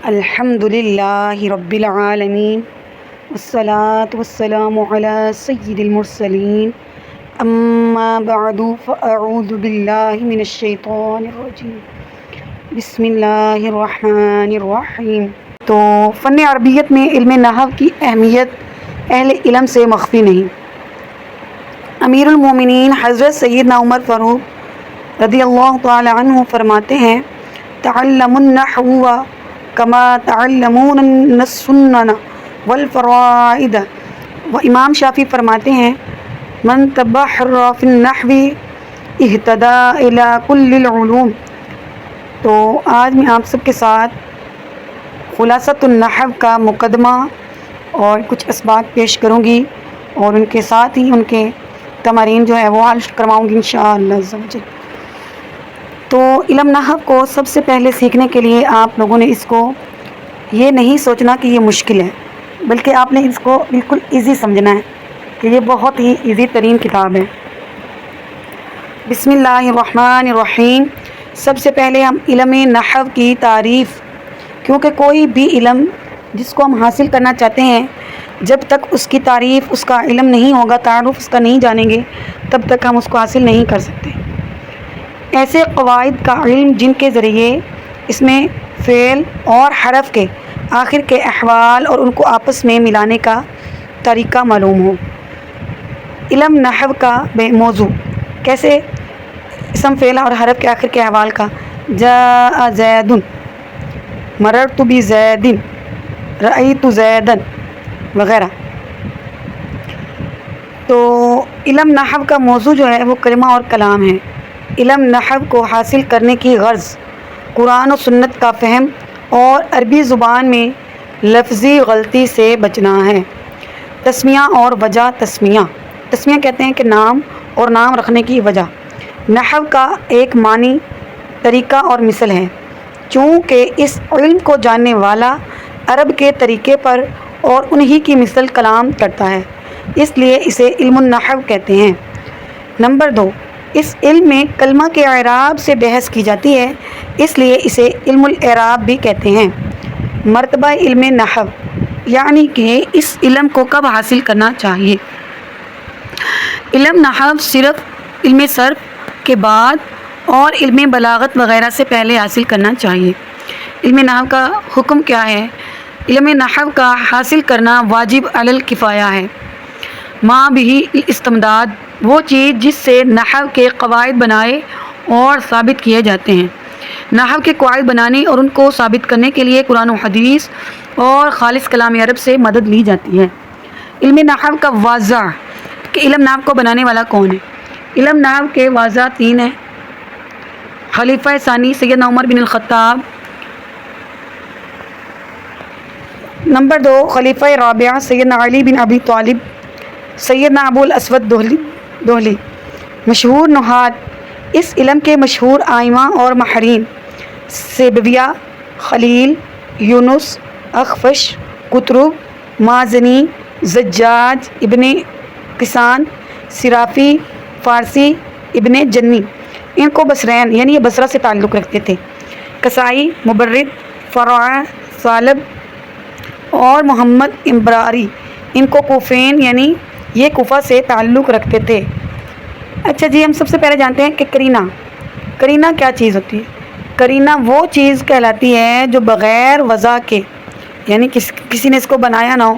الحمد للہ رب العالمین والصلاة والسلام علی سید المرسلین اما بعد فاعوذ باللہ من الشیطان الرجیم بسم اللہ الرحمن الرحیم۔ تو فن عربیت میں علم نحو کی اہمیت اہل علم سے مخفی نہیں۔ امیر المومنین حضرت سیدنا عمر فاروق رضی اللہ تعالی عنہ فرماتے ہیں تعلموا النحو کما تعلمون السنن والفرائض، و امام شافعی فرماتے ہیں من تبحر فی النحو اہتدی الی کل العلوم۔ تو آج میں آپ سب کے ساتھ خلاصۃ النحو کا مقدمہ اور کچھ اسباق پیش کروں گی، اور ان کے ساتھ ہی ان کے تمارین جو ہے وہ حل کرواؤں گی انشاءاللہ عز و جل۔ تو علم نحو کو سب سے پہلے سیکھنے کے لیے آپ لوگوں نے اس کو یہ نہیں سوچنا کہ یہ مشکل ہے، بلکہ آپ نے اس کو بالکل ایزی سمجھنا ہے کہ یہ بہت ہی ایزی ترین کتاب ہے۔ بسم اللہ الرحمن الرحیم۔ سب سے پہلے ہم علم نحو کی تعریف، کیونکہ کوئی بھی علم جس کو ہم حاصل کرنا چاہتے ہیں جب تک اس کی تعریف، اس کا علم نہیں ہوگا، تعارف اس کا نہیں جانیں گے، تب تک ہم اس کو حاصل نہیں کر سکتے۔ ایسے قواعد کا علم جن کے ذریعے اس میں فعل اور حرف کے آخر کے احوال اور ان کو آپس میں ملانے کا طریقہ معلوم ہو۔ علم نحو کا موضوع کیسے اسم فعل اور حرف کے آخر کے احوال کا، جاء زید، مررت بزید، رأیت زیدا وغیرہ۔ تو علم نحو کا موضوع جو ہے وہ کلمہ اور کلام ہے۔ علم نحو کو حاصل کرنے کی غرض قرآن و سنت کا فہم اور عربی زبان میں لفظی غلطی سے بچنا ہے۔ تسمیہ اور وجہ۔ تسمیہ کہتے ہیں کہ نام اور نام رکھنے کی وجہ۔ نحو کا ایک معنی، طریقہ اور مثل ہے۔ چونکہ اس علم کو جاننے والا عرب کے طریقے پر اور انہی کی مثل کلام کرتا ہے، اس لیے اسے علم النحو کہتے ہیں۔ نمبر 2، اس علم میں کلمہ کے اعراب سے بحث کی جاتی ہے، اس لیے اسے علم الاعراب بھی کہتے ہیں۔ مرتبہ علم نحو، یعنی کہ اس علم کو کب حاصل کرنا چاہیے۔ علم نحو صرف علم صرف کے بعد اور علم بلاغت وغیرہ سے پہلے حاصل کرنا چاہیے۔ علم نحو کا حکم کیا ہے؟ علم نحو کا حاصل کرنا واجب علی الکفایہ ہے۔ ما بھی استمداد، وہ چیز جس سے نحو کے قواعد بنائے اور ثابت کیے جاتے ہیں۔ نحو کے قواعد بنانے اور ان کو ثابت کرنے کے لیے قرآن و حدیث اور خالص کلام عرب سے مدد لی جاتی ہے۔ علم نحو کا واضح، کہ علم نحو کو بنانے والا کون ہے۔ علم نحو کے واضح 3 ہیں۔ خلیفہ ثانی سیدنا عمر بن الخطاب۔ نمبر 2، خلیفہ رابع سیدنا علی بن ابی طالب، سیدنا ابو الاسود دہلی۔ مشہور نحات، اس علم کے مشہور آئمہ اور ماہرین سیبویہ، خلیل، یونس، اخفش، قطرب، مازنی، زجاج، ابن قسان، صرافی، فارسی، ابن جنی، ان کو بصرین یعنی یہ بصرہ سے تعلق رکھتے تھے۔ کسائی، مبرد، فرع، ثعلب اور محمد امبراری، ان کو کوفین یعنی یہ کوفہ سے تعلق رکھتے تھے۔ اچھا جی، ہم سب سے پہلے جانتے ہیں کہ قرینہ کیا چیز ہوتی ہے۔ قرینہ وہ چیز کہلاتی ہے جو بغیر وضع کے، یعنی کسی نے اس کو بنایا نہ ہو،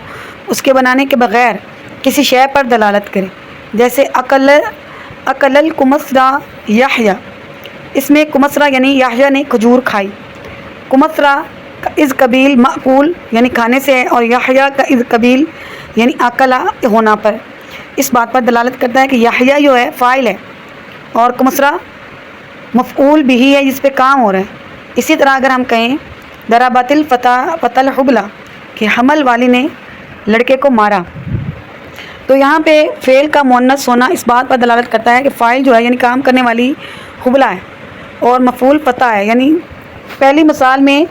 اس کے بنانے کے بغیر کسی شے پر دلالت کرے۔ جیسے اکل الکمثرى یحییٰ، اس میں کمثرہ یعنی یحییٰ نے کھجور کھائی۔ کمثرہ کا از قبیل مأکول یعنی کھانے سے ہے، اور یحییٰ کا از قبیل یعنی اکلا ہونا پر اس بات پر دلالت کرتا ہے کہ یحییٰ جو ہے فاعل ہے اور کمثرہ مفعول بھی ہے جس پہ کام ہو رہا ہے۔ اسی طرح اگر ہم کہیں ضربت الفتى الحبلى کہ حمل والی نے لڑکے کو مارا، تو یہاں پہ فعل کا مؤنث ہونا اس بات پر دلالت کرتا ہے کہ فاعل جو ہے یعنی کام کرنے والی حبلہ ہے اور مفعول فتح ہے۔ یعنی پہلی مثال میں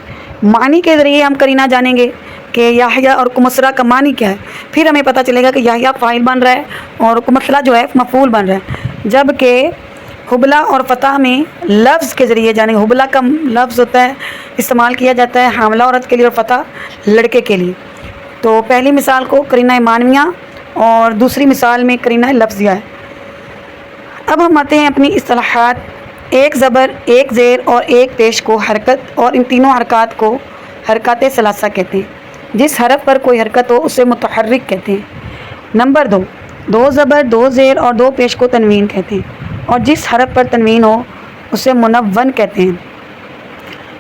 معنی کے ذریعے ہم قرینہ جانیں گے کہ یحییٰ اور کمثرہ کا معنی کیا ہے، پھر ہمیں پتہ چلے گا کہ یحییٰ فاعل بن رہا ہے اور کمثرہ جو ہے مفعول بن رہا ہے، جبکہ حبلہ اور فتح میں لفظ کے ذریعے جانے گے. حبلہ کا لفظ ہوتا ہے استعمال کیا جاتا ہے حاملہ عورت کے لیے اور فتح لڑکے کے لیے. تو پہلی مثال کو قرینہ معنویہ اور دوسری مثال میں قرینہ لفظیہ ہے. اب ہم آتے ہیں اپنی اصطلاحات. ایک زبر، ایک زیر اور ایک پیش کو حرکت اور ان تینوں حرکات کو حرکات ثلاثہ کہتے ہیں. جس حرف پر کوئی حرکت ہو اسے متحرک کہتے ہیں. نمبر 2، 2 زبر، 2 زیر اور 2 پیش کو تنوین کہتے ہیں اور جس حرف پر تنوین ہو اسے منون کہتے ہیں.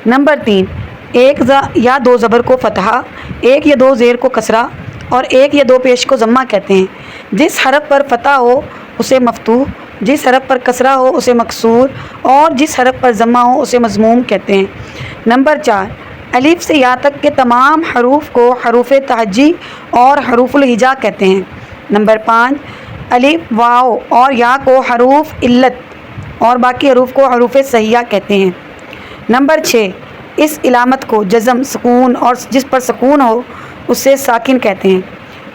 نمبر 3، 1 یا 2 زبر کو فتحہ، 1 یا 2 زیر کو کسرہ اور 1 یا 2 پیش کو ضمہ کہتے ہیں. جس حرف پر فتح ہو اسے مفتوح، جس حرف پر کسرہ ہو اسے مکسور اور جس حرف پر ضمہ ہو اسے مضموم کہتے ہیں. نمبر 4، الف سے یا تک کے تمام حروف کو حروف تہجی اور حروف الہجا کہتے ہیں. نمبر 5، الف، واو اور یا کو حروف علت اور باقی حروف کو حروف صحیحہ کہتے ہیں. نمبر 6، اس علامت کو جزم، سکون اور جس پر سکون ہو اسے ساکن کہتے ہیں.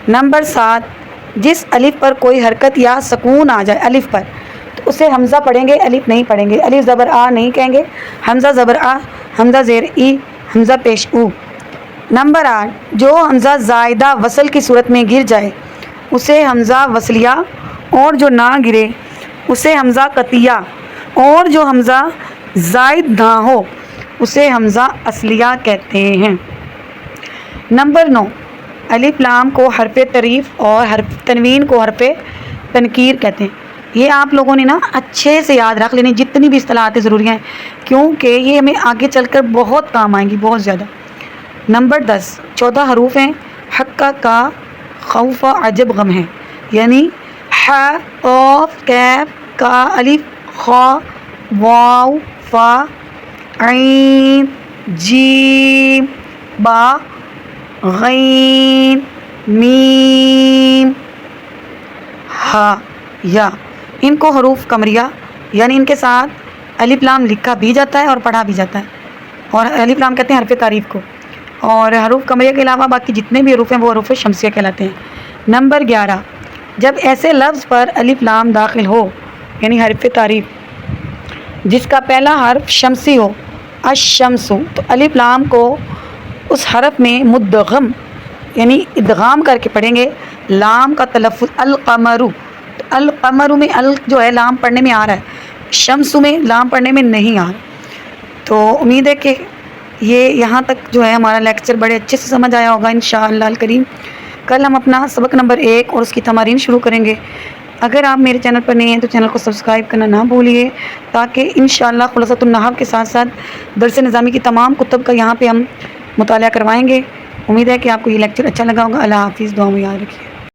نمبر 7، جس الف پر کوئی حرکت یا سکون آ جائے الف پر تو اسے حمزہ پڑھیں گے، الف نہیں پڑھیں گے. الف زبر آ نہیں کہیں گے، حمزہ زبر آ، حمزہ زیر ای، حمزہ پیش او. نمبر 8، جو حمزہ زائدہ وصل کی صورت میں گر جائے اسے حمزہ وصلیہ اور جو نہ گرے اسے حمزہ قطعیہ اور جو حمزہ زائد نہ ہو اسے حمزہ اصلیہ کہتے ہیں. نمبر 9، الف لام کو حرف تعریف اور حرف تنوین کو حرف تنکیر کہتے ہیں. یہ آپ لوگوں نے نا اچھے سے یاد رکھ لینی جتنی بھی اصطلاحات ضروری ہیں کیونکہ یہ ہمیں آگے چل کر بہت کام آئیں گی، بہت زیادہ. نمبر 10، 14 حروف ہیں. حق کا خوف عجب غم ہے، یعنی ح، قاف، کاف، کا، الف، خا، واو، فا، عین، جیم، با، غین، میم، ہا، یا. ان کو حروف قمریہ یعنی ان کے ساتھ الف لام لکھا بھی جاتا ہے اور پڑھا بھی جاتا ہے اور الف لام کہتے ہیں حرف تعریف کو. اور حروف قمریہ کے علاوہ باقی جتنے بھی حروف ہیں وہ حروف شمسیہ کہلاتے ہیں. نمبر 11، جب ایسے لفظ پر الف لام داخل ہو یعنی حرف تعریف جس کا پہلا حرف شمسی ہو، الشمس، تو الف لام کو اس حرف میں مدغم یعنی ادغام کر کے پڑھیں گے. لام کا تلفظ القمر، تو القمر میں ال جو ہے لام پڑھنے میں آ رہا ہے، شمس میں لام پڑھنے میں نہیں آ رہا. تو امید ہے کہ یہ یہاں تک جو ہے ہمارا لیکچر بڑے اچھے سے سمجھ آیا ہوگا انشاءاللہ الکریم. کل ہم اپنا سبق نمبر 1 اور اس کی تمارین شروع کریں گے. اگر آپ میرے چینل پر نئے ہیں تو چینل کو سبسکرائب کرنا نہ بھولیے تاکہ انشاءاللہ خلاصۃ النحو کے ساتھ ساتھ درس نظامی کی تمام کتب کا یہاں پہ ہم مطالعہ کروائیں گے. امید ہے کہ آپ کو یہ لیکچر اچھا لگا ہوگا. اللہ حافظ، دعا میں یاد رکھیے.